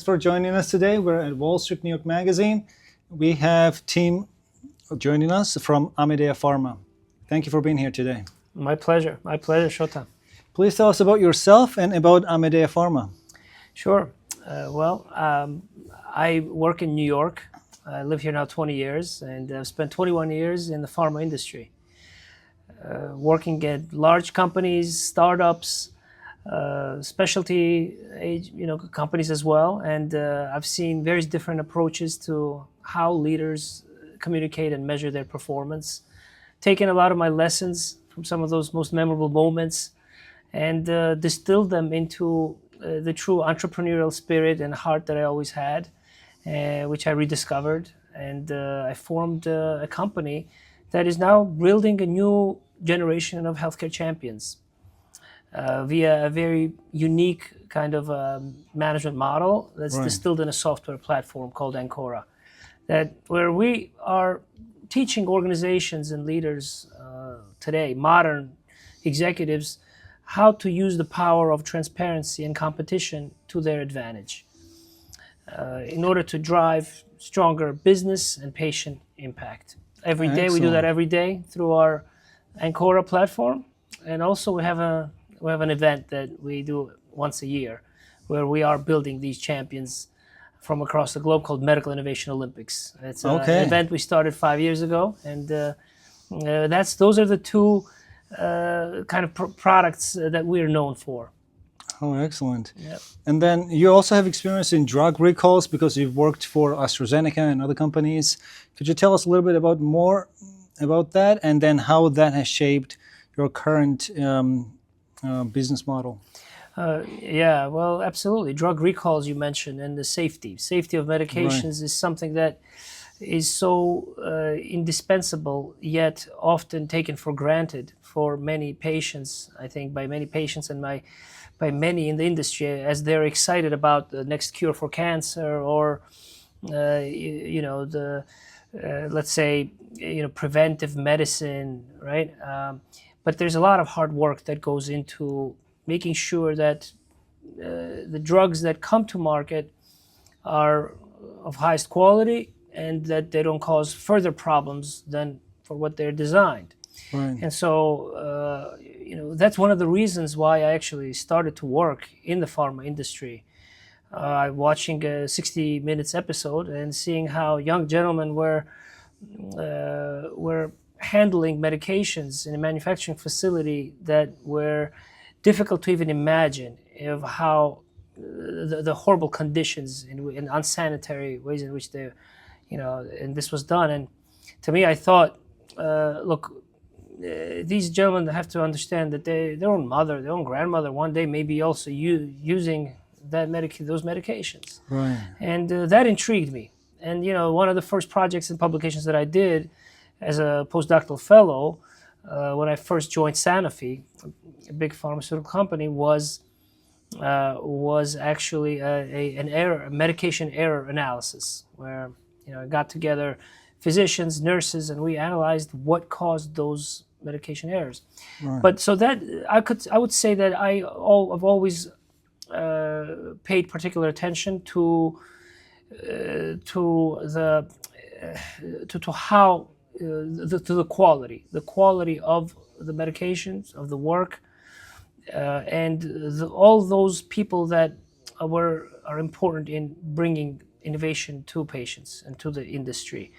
for joining us today. We're at Wall Street, New York Magazine. We have team joining us from AMEDEA PHARMA. Thank you for being here today. My pleasure, Shota. Please tell us about yourself and about AMEDEA PHARMA. Sure. I work in New York. I live here now 20 years, and I've spent 21 years in the pharma industry, working at large companies, startups, specialty companies as well. And I've seen various different approaches to how leaders communicate and measure their performance, taken a lot of my lessons from some of those most memorable moments and distilled them into the true entrepreneurial spirit and heart that I always had, which I rediscovered. And I formed a company that is now building a new generation of healthcare champions via a very unique kind of management model that's distilled in a software platform called Ancora, where we are teaching organizations and leaders today, modern executives, how to use the power of transparency and competition to their advantage in order to drive stronger business and patient impact. Every day, we do that every day through our Ancora platform, and also we have an event that we do once a year, where we are building these champions from across the globe called Medical Innovation Olympics. It's an event we started 5 years ago, and those are the two kind of products that we are known for. Oh, excellent. Yep. And then you also have experience in drug recalls because you've worked for AstraZeneca and other companies. Could you tell us a little bit more about that, and then how that has shaped your current business model? Yeah, well, absolutely. Drug recalls you mentioned, and the safety of medications is something that is so indispensable, yet often taken for granted for many patients, I think, by many patients and by many in the industry, as they're excited about the next cure for cancer or, let's say, preventive medicine, right? But there's a lot of hard work that goes into making sure that the drugs that come to market are of highest quality and that they don't cause further problems than for what they're designed. Right. And so, that's one of the reasons why I actually started to work in the pharma industry. Watching a 60 Minutes episode and seeing how young gentlemen were handling medications in a manufacturing facility that were difficult to even imagine, of how the horrible conditions and unsanitary ways in which they, and this was done. And to me, I thought, look, these gentlemen have to understand that their own mother, their own grandmother, one day may be also using those medications. Right. And that intrigued me. And one of the first projects and publications that I did as a postdoctoral fellow when I first joined Sanofi, a big pharmaceutical company, was actually a medication error analysis, where I got together physicians, nurses, and we analyzed what caused those medication errors. Right. But so that I would say that I've always paid particular attention to the quality of the medications, of the work, and all those people that are important in bringing innovation to patients and to the industry,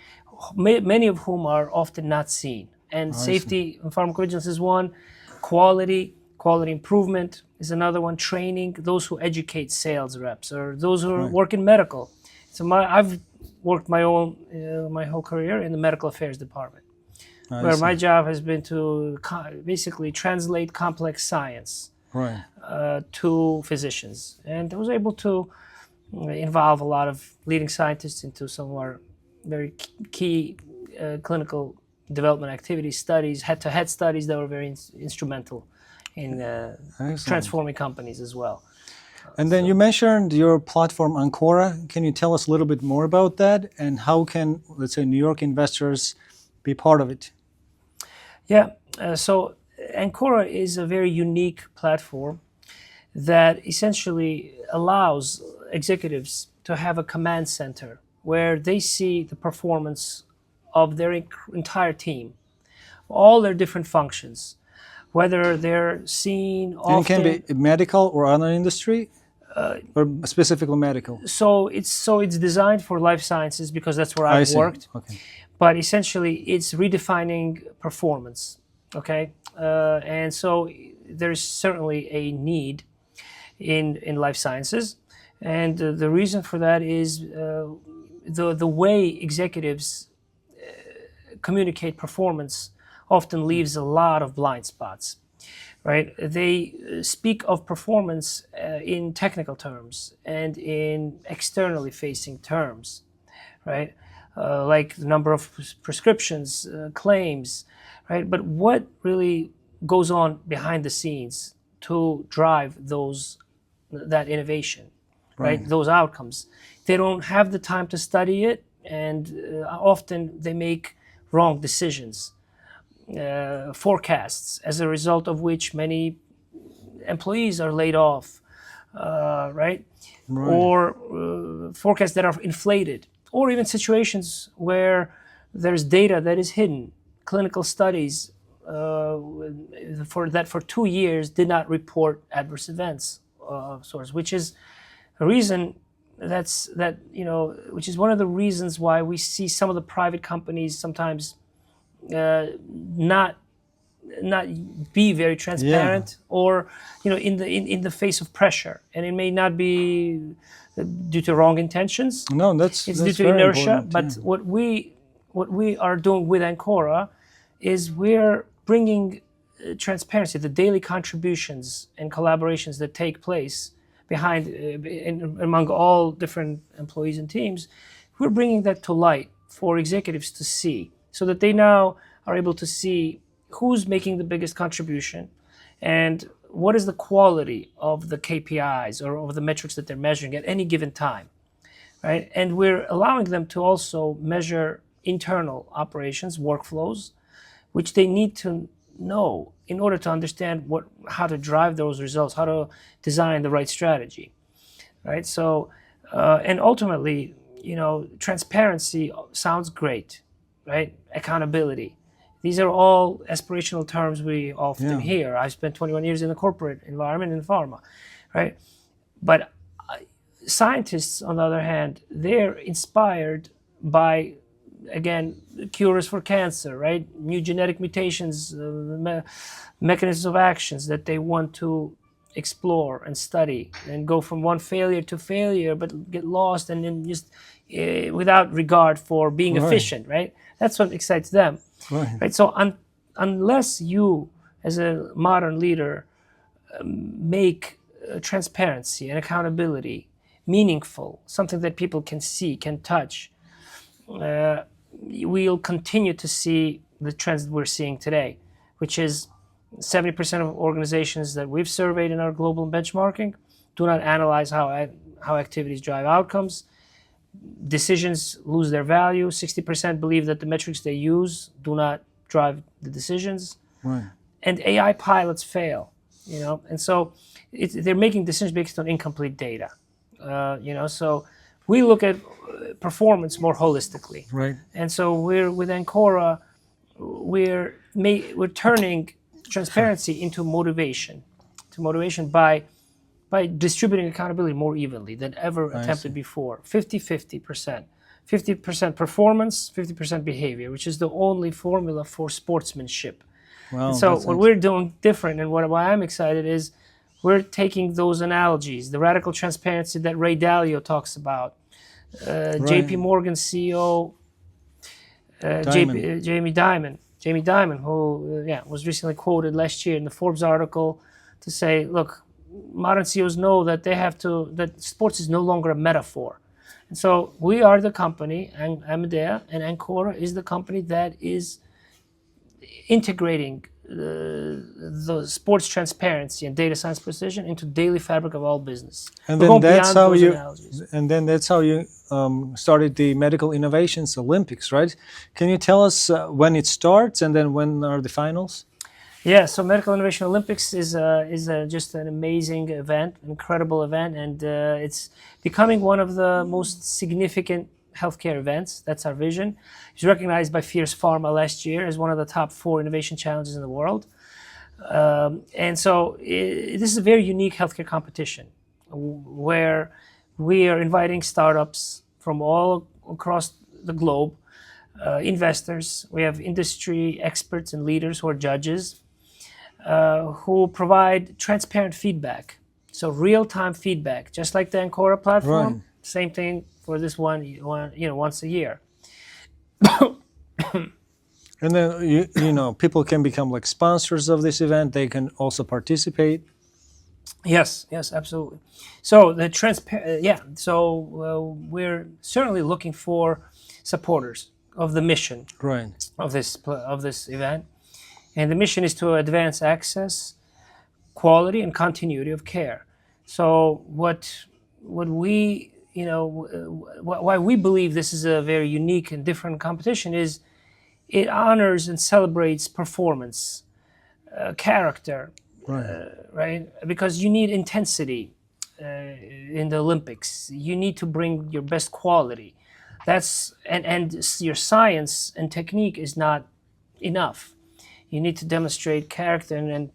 many of whom are often not seen. And safety and pharmacovigilance is one, quality improvement is another one, training, those who educate sales reps or those who work in medical. So I've worked my whole career in the medical affairs department, where my job has been to basically translate complex science to physicians. And I was able to involve a lot of leading scientists into some of our very key clinical development activities, studies, head-to-head studies that were very instrumental in transforming companies as well. And then you mentioned your platform Ancora. Can you tell us a little bit more about that, and how can, let's say, New York investors be part of it? Yeah, so Ancora is a very unique platform that essentially allows executives to have a command center where they see the performance of their entire team, all their different functions, whether they're seen And it can often. be medical or other industry, or specifically medical. So it's designed for life sciences because that's where I I've see. worked. Okay. But essentially, it's redefining performance. Okay, and so there's certainly a need in life sciences, and the reason for that is the way executives communicate performance often leaves a lot of blind spots. Right? They speak of performance in technical terms and in externally facing terms, right? Like the number of prescriptions, claims, right? But what really goes on behind the scenes to drive that innovation, right? Those outcomes. They don't have the time to study it, and often they make wrong decisions. Forecasts, as a result of which many employees are laid off, right? Or forecasts that are inflated, or even situations where there's data that is hidden. Clinical studies for 2 years did not report adverse events of sorts, which is a reason which is one of the reasons why we see some of the private companies sometimes not be very transparent, or in the face of pressure, and it may not be due to wrong intentions. No, it's due to very inertia. important, But what we are doing with Ancora is we're bringing transparency, the daily contributions and collaborations that take place behind among all different employees and teams. We're bringing that to light for executives to see, so that they now are able to see who's making the biggest contribution and what is the quality of the KPIs or of the metrics that they're measuring at any given time, right? And we're allowing them to also measure internal operations, workflows, which they need to know in order to understand how to drive those results, how to design the right strategy, right? So, and ultimately, transparency sounds great, right? Accountability. These are all aspirational terms we often hear. I spent 21 years in the corporate environment in pharma, right? But scientists, on the other hand, they're inspired by, again, cures for cancer, right? New genetic mutations, mechanisms of actions that they want to explore and study, and go from one failure to failure, but get lost and then just without regard for being efficient, right? That's what excites them. Right. So unless you, as a modern leader, make transparency and accountability meaningful, something that people can see, can touch, we'll continue to see the trends that we're seeing today, which is 70% of organizations that we've surveyed in our global benchmarking do not analyze how activities drive outcomes. Decisions lose their value. 60% believe that the metrics they use do not drive the decisions. Right. And AI pilots fail, and so they're making decisions based on incomplete data, so we look at performance more holistically. Right. And so with Ancora, we're turning transparency into motivation by distributing accountability more evenly than ever attempted before. 50-50%. 50% performance, 50% behavior, which is the only formula for sportsmanship. Wow, so what we're doing different, and why I'm excited, is we're taking those analogies, the radical transparency that Ray Dalio talks about, JP Morgan CEO Jamie Dimon, who was recently quoted last year in the Forbes article to say, look, modern CEOs know that that sports is no longer a metaphor. And so we are the company, and AMEDEA and Ancora is the company that is integrating the sports transparency and data science precision into daily fabric of all business. And then that's how you started the Medical Innovations Olympics, right? Can you tell us when it starts and then when are the finals? Yeah, so Medical Innovation Olympics is just an amazing event, incredible event, and it's becoming one of the most significant healthcare events. That's our vision. It's recognized by Fierce Pharma last year as one of the top 4 innovation challenges in the world. And so this is a very unique healthcare competition where we are inviting startups from all across the globe, investors. We have industry experts and leaders who are judges who provide transparent feedback. So real-time feedback, just like the Ancora platform. Right. Same thing for this one, once a year. And then people can become like sponsors of this event. They can also participate. Yes, absolutely. So the we're certainly looking for supporters of the mission Right. of this event, and the mission is to advance access, quality, and continuity of care. So what we why we believe this is a very unique and different competition is it honors and celebrates performance, character, Right. right? Because you need intensity in the Olympics. You need to bring your best quality. And your science and technique is not enough. You need to demonstrate character and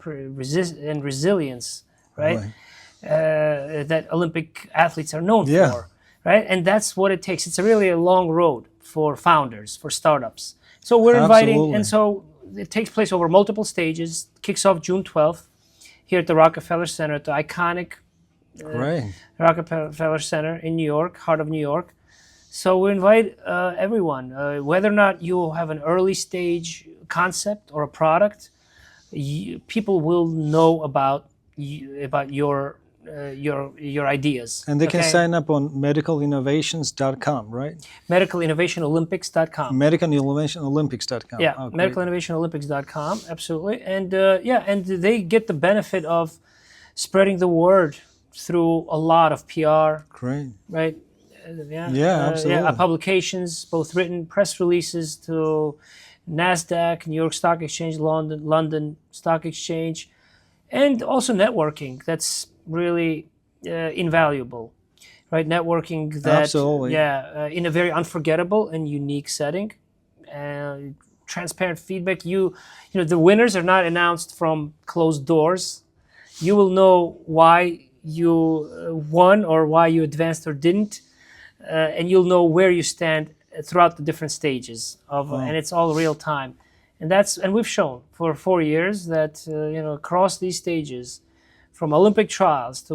resilience, right? That Olympic athletes are known for, right? And that's what it takes. It's really a long road for founders, for startups. So we're inviting, and so it takes place over multiple stages. Kicks off June 12th here at the Rockefeller Center, at the iconic Rockefeller Center in New York, heart of New York. So we invite everyone, whether or not you have an early stage concept or a product, people will know about your ideas. And they can sign up on medicalinnovations.com, right? Medicalinnovationolympics.com. Medicalinnovationolympics.com. Yeah, oh, medicalinnovationolympics.com, absolutely. And and they get the benefit of spreading the word through a lot of PR. Great. Right? Absolutely. Publications, both written, press releases to NASDAQ, New York Stock Exchange, London Stock Exchange, and also networking. That's really invaluable, right? Networking that, absolutely. In a very unforgettable and unique setting. Transparent feedback. The winners are not announced from closed doors. You will know why you won or why you advanced or didn't, and you'll know where you stand throughout the different stages of, and it's all real time. And we've shown for 4 years that across these stages, from Olympic trials to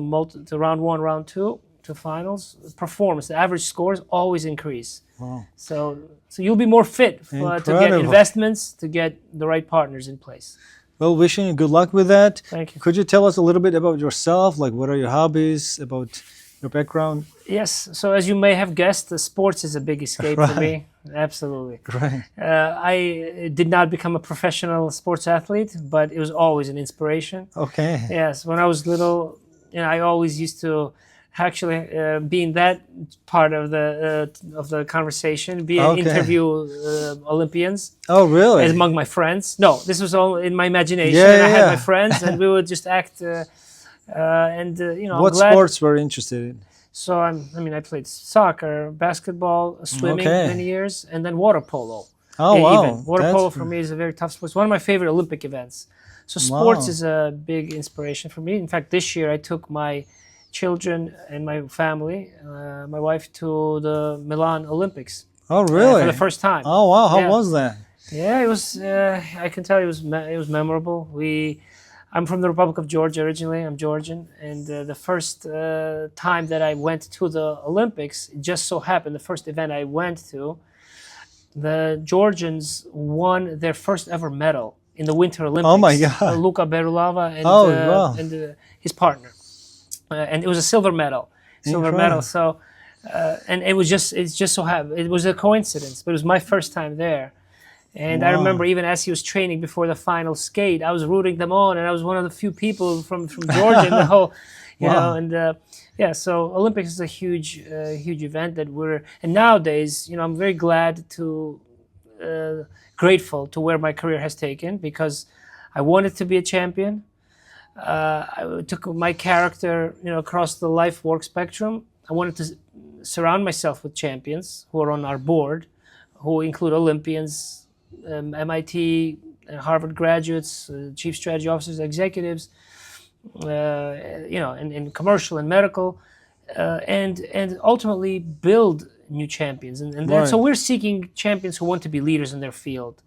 round 1, round 2 to finals, performance, the average scores always increase. Wow. So you'll be more fit to get investments, to get the right partners in place. Well, wishing you good luck with that. Thank you. Could you tell us a little bit about yourself? Like, what are your hobbies? About your background? Yes. So as you may have guessed, the sports is a big escape for me. Absolutely. Right. I did not become a professional sports athlete, but it was always an inspiration. Okay. Yes. When I was little, I always used to actually be in that part of the conversation, interview Olympians. Oh, really? Among my friends. No, this was all in my imagination. Yeah, I had my friends, and we would just act. What sports were you interested in? So I played soccer, basketball, swimming many years, and then water polo. Oh, wow. Water polo for me is a very tough sport. It's one of my favorite Olympic events. So sports is a big inspiration for me. In fact, this year I took my children and my family, my wife, to the Milan Olympics. Oh, really? For the first time. Oh, wow. How was that? Yeah, it was. I can tell you, it was memorable. I'm from the Republic of Georgia originally. I'm Georgian, and the first time that I went to the Olympics, it just so happened the first event I went to, the Georgians won their first ever medal in the Winter Olympics. Oh my God! Luka Berulava and his partner, and it was a silver medal. So, and it's just so happened. It was a coincidence, but it was my first time there. And I remember even as he was training before the final skate, I was rooting them on, and I was one of the few people from Georgia in the whole, so Olympics is a huge event and nowadays, I'm very glad to, grateful to where my career has taken, because I wanted to be a champion. I took my character, across the life work spectrum. I wanted to surround myself with champions who are on our board, who include Olympians, MIT, Harvard graduates, chief strategy officers, executives, in commercial and medical, and ultimately build new champions. And so we're seeking champions who want to be leaders in their field,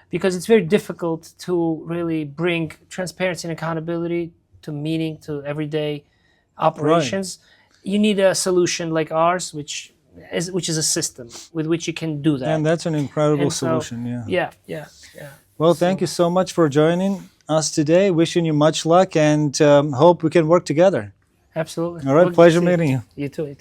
because it's very difficult to really bring transparency and accountability to meaning to everyday operations. You need a solution like ours, which is a system with which you can do that. And that's an incredible solution. Yeah. Well, thank you so much for joining us today. Wishing you much luck, and hope we can work together. Absolutely. All right, pleasure meeting you. You too.